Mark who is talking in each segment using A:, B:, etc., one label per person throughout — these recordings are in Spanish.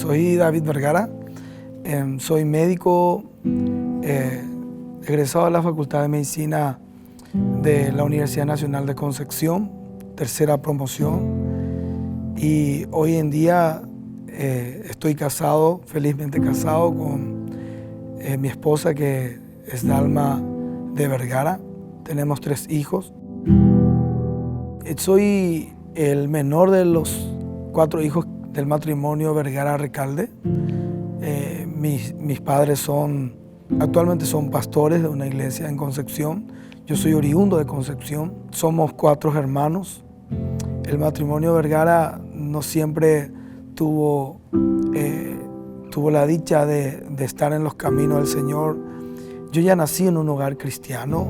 A: Soy David Vergara, soy médico egresado de la Facultad de Medicina de la Universidad Nacional de Concepción, tercera promoción, y hoy en día estoy casado, felizmente casado con mi esposa, que es Dalma de Vergara. Tenemos 3 hijos. Soy el menor de los 4 hijos del matrimonio Vergara-Recalde. Mis padres actualmente son pastores de una iglesia en Concepción. Yo soy oriundo de Concepción. Somos 4 hermanos. El matrimonio Vergara no siempre tuvo la dicha de estar en los caminos del Señor. Yo ya nací en un hogar cristiano,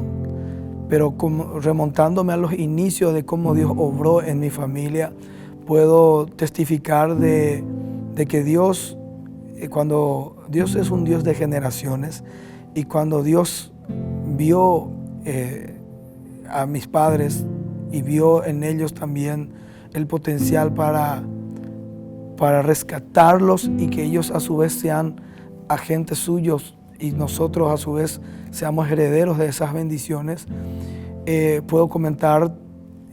A: pero remontándome a los inicios de cómo Dios obró en mi familia, puedo testificar de que Dios, cuando Dios es un Dios de generaciones, y cuando Dios vio a mis padres y vio en ellos también el potencial para rescatarlos y que ellos a su vez sean agentes suyos y nosotros a su vez seamos herederos de esas bendiciones, puedo comentar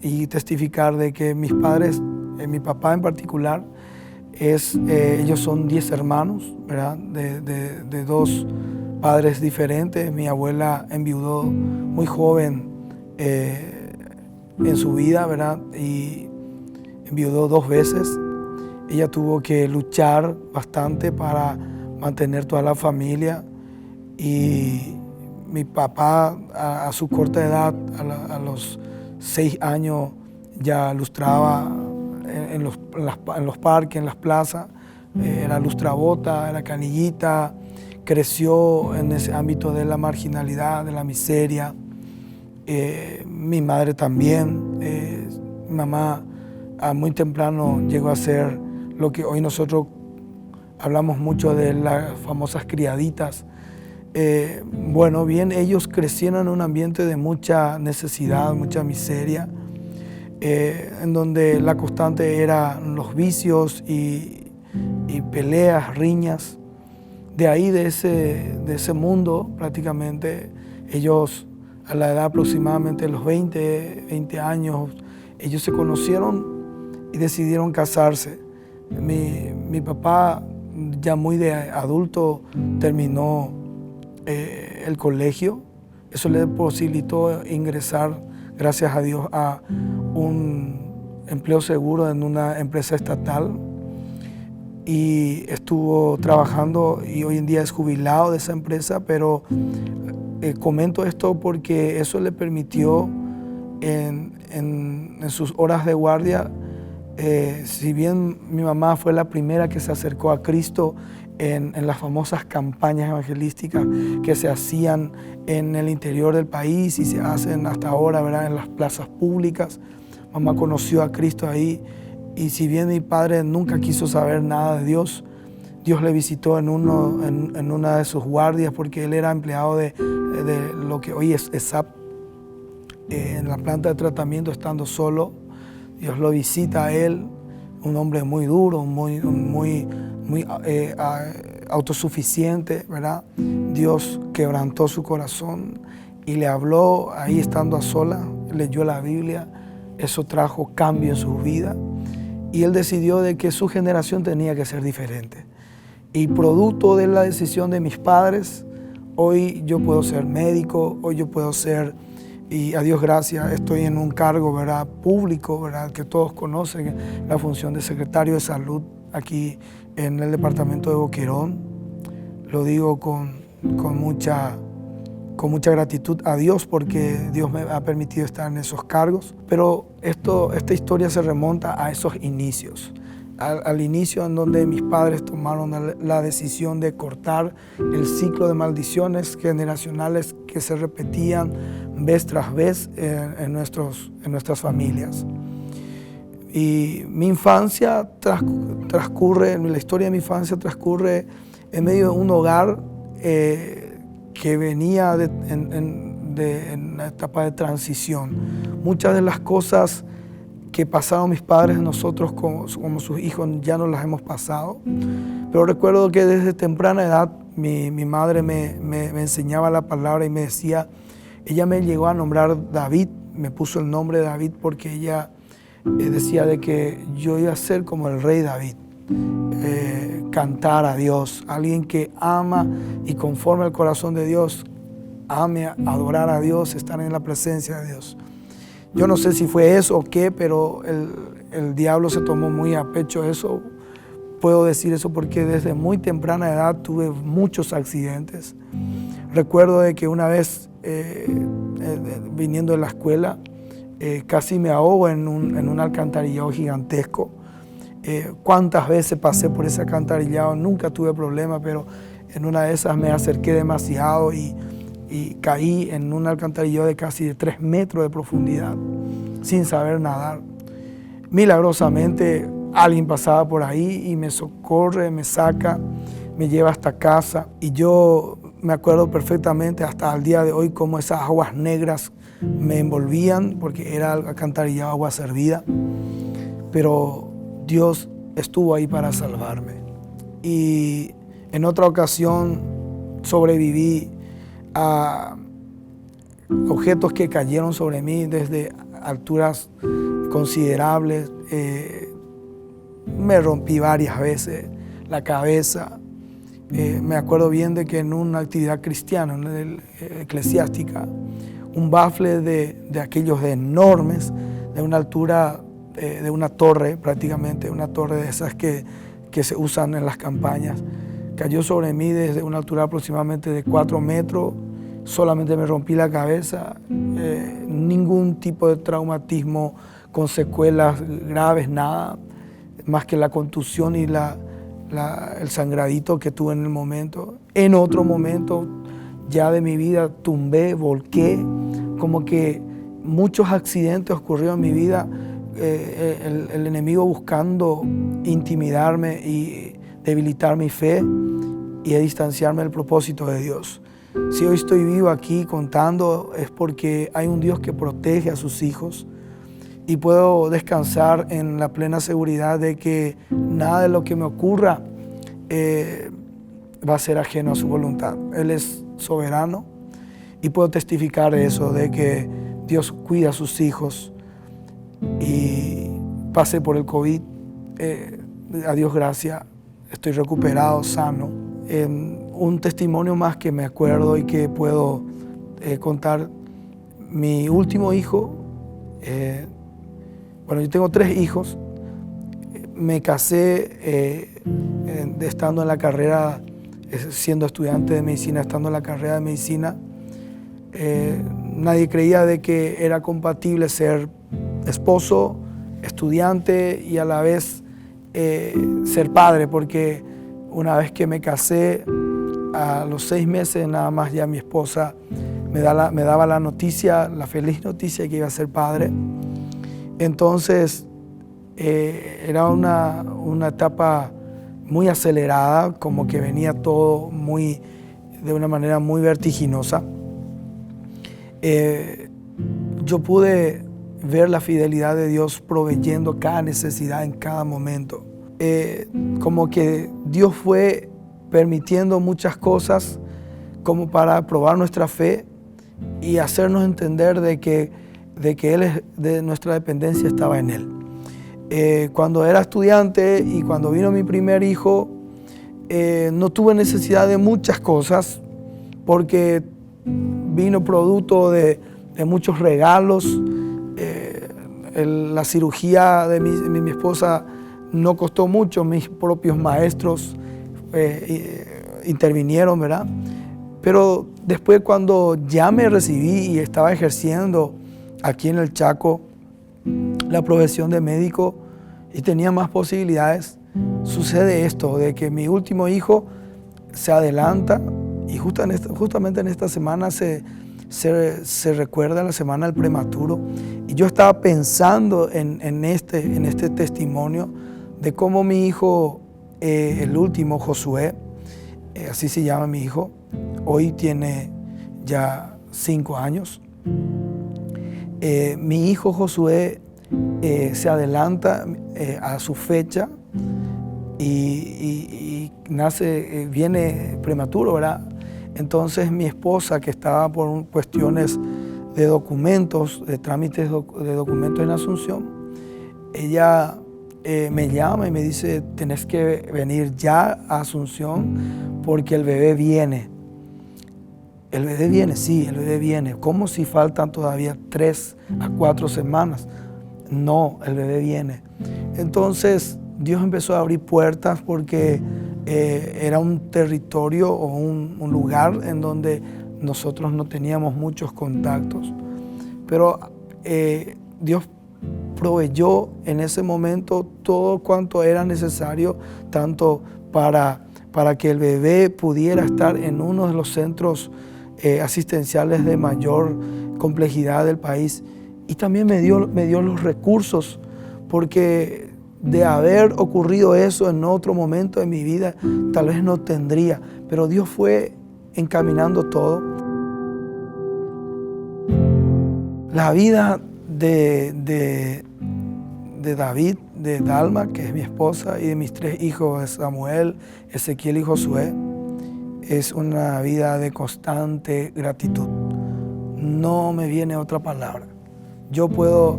A: y testificar de que mis padres, mi papá en particular, ellos son 10 hermanos, ¿verdad? De 2 padres diferentes. Mi abuela enviudó muy joven en su vida, ¿verdad? Y enviudó 2 veces. Ella tuvo que luchar bastante para mantener toda la familia, y mi papá a su corta edad, a los 6 años, ya lustraba en los parques, en las plazas. Era lustrabota, era canillita. Creció en ese ámbito de la marginalidad, de la miseria. Mi madre también. Mi mamá a muy temprano llegó a ser lo que hoy nosotros hablamos mucho de las famosas criaditas. Bueno, bien, ellos crecieron en un ambiente de mucha necesidad, mucha miseria, en donde la constante eran los vicios y peleas, riñas. De ahí, de ese mundo, prácticamente, ellos a la edad aproximadamente de los 20 años, ellos se conocieron y decidieron casarse. Mi papá, ya muy de adulto, terminó el colegio. Eso le posibilitó ingresar, gracias a Dios, a un empleo seguro en una empresa estatal, y estuvo trabajando, y hoy en día es jubilado de esa empresa. Pero comento esto porque eso le permitió en sus horas de guardia, si bien mi mamá fue la primera que se acercó a Cristo en las famosas campañas evangelísticas que se hacían en el interior del país y se hacen hasta ahora, ¿verdad?, en las plazas públicas, mamá conoció a Cristo ahí. Y si bien mi padre nunca quiso saber nada de Dios, Dios le visitó en una de sus guardias, porque él era empleado de lo que hoy es ESAP, en la planta de tratamiento, estando solo. Dios lo visita a él, un hombre muy duro, muy autosuficiente, ¿verdad? Dios quebrantó su corazón y le habló ahí estando a sola, leyó la Biblia. Eso trajo cambio en su vida, y él decidió de que su generación tenía que ser diferente. Y producto de la decisión de mis padres, hoy yo puedo ser médico, hoy yo puedo ser, y a Dios gracias, estoy en un cargo, ¿verdad?, público, ¿verdad?, que todos conocen, la función de secretario de salud aquí en el departamento de Boquerón. Lo digo con mucha gratitud a Dios, porque Dios me ha permitido estar en esos cargos. Pero esta historia se remonta a esos inicios, al inicio en donde mis padres tomaron la decisión de cortar el ciclo de maldiciones generacionales que se repetían vez tras vez en nuestras familias. Y mi infancia la historia de mi infancia transcurre en medio de un hogar que venía en una etapa de transición. Muchas de las cosas que pasaron mis padres, nosotros como sus hijos ya no las hemos pasado. Pero recuerdo que desde temprana edad mi madre me enseñaba la palabra y me decía, ella me llegó a nombrar David, me puso el nombre de David porque ella decía de que yo iba a ser como el rey David, cantar a Dios, alguien que ama y conforme al corazón de Dios, ame adorar a Dios, estar en la presencia de Dios. Yo no sé si fue eso o qué, pero el diablo se tomó muy a pecho eso. Puedo decir eso porque desde muy temprana edad tuve muchos accidentes. Recuerdo de que una vez viniendo de la escuela casi me ahogo en un alcantarillado gigantesco. Cuántas veces pasé por ese alcantarillado, nunca tuve problema, pero en una de esas me acerqué demasiado y caí en un alcantarillado de casi 3 metros de profundidad, sin saber nadar. Milagrosamente alguien pasaba por ahí y me socorre, me saca, me lleva hasta casa. Y yo me acuerdo perfectamente hasta el día de hoy cómo esas aguas negras me envolvían, porque era alcantarillado, agua servida. Pero Dios estuvo ahí para salvarme. Y en otra ocasión sobreviví a objetos que cayeron sobre mí desde alturas considerables. Me rompí varias veces la cabeza. Me acuerdo bien de que en una actividad cristiana, eclesiástica, un bafle de aquellos enormes, de una altura de una torre, prácticamente una torre de esas que se usan en las campañas, cayó sobre mí desde una altura aproximadamente de 4 metros. Solamente me rompí la cabeza, ningún tipo de traumatismo con secuelas graves, nada, más que la contusión y el sangradito que tuve en el momento. En otro momento ya de mi vida tumbé, volqué, como que muchos accidentes ocurrieron en mi vida, el enemigo buscando intimidarme y debilitar mi fe y distanciarme del propósito de Dios. Si hoy estoy vivo aquí contando es porque hay un Dios que protege a sus hijos y puedo descansar en la plena seguridad de que nada de lo que me ocurra va a ser ajeno a su voluntad. Él es soberano y puedo testificar eso, de que Dios cuida a sus hijos. Y pasé por el COVID, a Dios gracias, estoy recuperado, sano. Un testimonio más que me acuerdo y que puedo contar, mi último hijo, bueno, yo tengo 3 hijos, me casé estando en la carrera, siendo estudiante de medicina, estando en la carrera de medicina. Nadie creía de que era compatible ser esposo, estudiante y a la vez ser padre, porque una vez que me casé, a los 6 meses nada más ya mi esposa me daba la noticia, la feliz noticia de que iba a ser padre. Entonces era una etapa muy acelerada, como que venía todo de una manera muy vertiginosa. Yo pude ver la fidelidad de Dios proveyendo cada necesidad en cada momento. Como que Dios fue permitiendo muchas cosas como para probar nuestra fe y hacernos entender de que nuestra dependencia estaba en Él. Cuando era estudiante y cuando vino mi primer hijo, no tuve necesidad de muchas cosas porque vino producto de muchos regalos. La cirugía de mi esposa no costó mucho, mis propios maestros intervinieron, ¿verdad? Pero después, cuando ya me recibí y estaba ejerciendo aquí en el Chaco la profesión de médico y tenía más posibilidades, sucede esto, de que mi último hijo se adelanta y justamente en esta semana se recuerda la semana del prematuro. Y yo estaba pensando en este testimonio de cómo mi hijo, el último, Josué, así se llama mi hijo, hoy tiene ya 5 años. Mi hijo Josué se adelanta a su fecha y nace, viene prematuro, ¿verdad? Entonces mi esposa, que estaba por cuestiones de documentos, de trámites de documentos en Asunción, ella me llama y me dice: tenés que venir ya a Asunción porque el bebé viene. El bebé viene, sí, el bebé viene. ¿Cómo si faltan todavía 3 a 4 semanas? No, el bebé viene. Entonces Dios empezó a abrir puertas porque era un territorio o un lugar en donde nosotros no teníamos muchos contactos. Pero Dios proveyó en ese momento todo cuanto era necesario, tanto para que el bebé pudiera estar en uno de los centros asistenciales de mayor complejidad del país, y también me dio los recursos, porque de haber ocurrido eso en otro momento de mi vida, tal vez no tendría, pero Dios fue encaminando todo. La vida de David, de Dalma, que es mi esposa, y de mis 3 hijos, Samuel, Ezequiel y Josué, es una vida de constante gratitud. No me viene otra palabra. Yo puedo,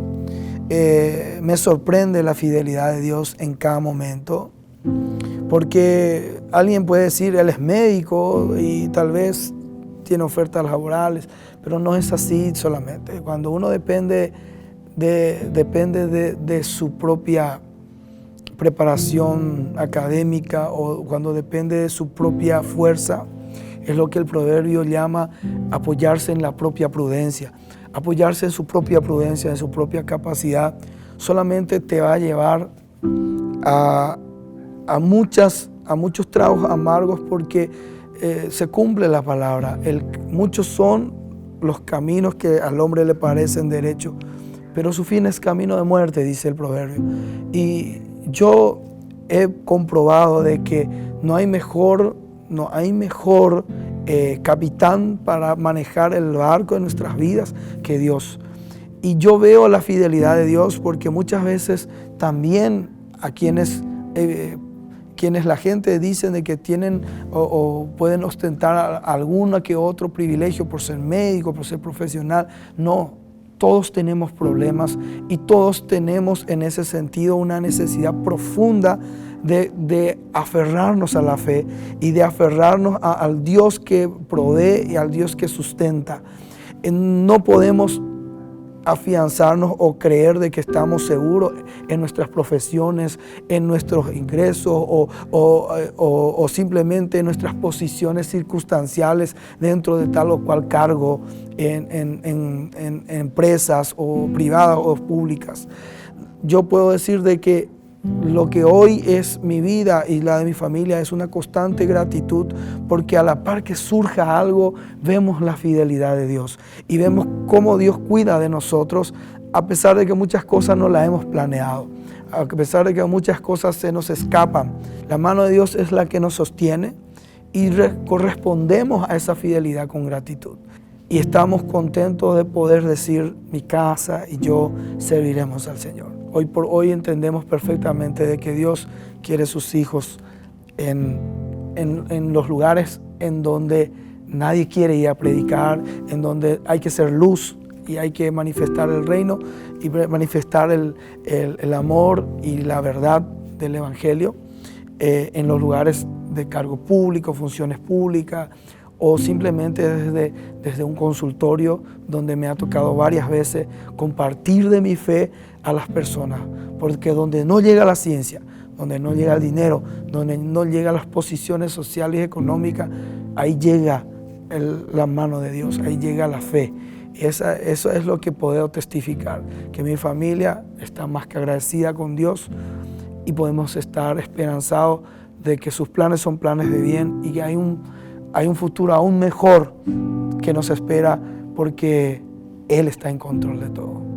A: me sorprende la fidelidad de Dios en cada momento, porque alguien puede decir: él es médico y tal vez tiene ofertas laborales, pero no es así solamente. Cuando uno depende de su propia preparación académica, o cuando depende de su propia fuerza, es lo que el proverbio llama apoyarse en la propia prudencia. Apoyarse en su propia prudencia, en su propia capacidad, solamente te va a llevar a muchos tragos amargos, porque se cumple la palabra. Muchos son los caminos que al hombre le parecen derechos, pero su fin es camino de muerte, dice el proverbio. Y yo he comprobado de que no hay mejor capitán para manejar el barco de nuestras vidas que Dios. Y yo veo la fidelidad de Dios, porque muchas veces también a quienes la gente dice de que tienen o pueden ostentar alguno que otro privilegio por ser médico, por ser profesional. No, todos tenemos problemas y todos tenemos en ese sentido una necesidad profunda de aferrarnos a la fe y de aferrarnos al Dios que provee y al Dios que sustenta. No podemos afianzarnos o creer de que estamos seguros en nuestras profesiones, en nuestros ingresos o simplemente en nuestras posiciones circunstanciales dentro de tal o cual cargo en empresas o privadas o públicas. Yo puedo decir de que lo que hoy es mi vida y la de mi familia es una constante gratitud, porque a la par que surja algo, vemos la fidelidad de Dios y vemos cómo Dios cuida de nosotros, a pesar de que muchas cosas no las hemos planeado, a pesar de que muchas cosas se nos escapan. La mano de Dios es la que nos sostiene y correspondemos a esa fidelidad con gratitud. Y estamos contentos de poder decir: mi casa y yo serviremos al Señor. Hoy por hoy entendemos perfectamente de que Dios quiere sus hijos en los lugares en donde nadie quiere ir a predicar, en donde hay que ser luz y hay que manifestar el reino y manifestar el amor y la verdad del Evangelio, en los lugares de cargo público, funciones públicas, o simplemente desde un consultorio donde me ha tocado varias veces compartir de mi fe a las personas, porque donde no llega la ciencia, donde no llega el dinero, donde no llegan las posiciones sociales y económicas, ahí llega la mano de Dios, ahí llega la fe. Eso es lo que puedo testificar, que mi familia está más que agradecida con Dios y podemos estar esperanzados de que sus planes son planes de bien y que hay un futuro aún mejor que nos espera, porque Él está en control de todo.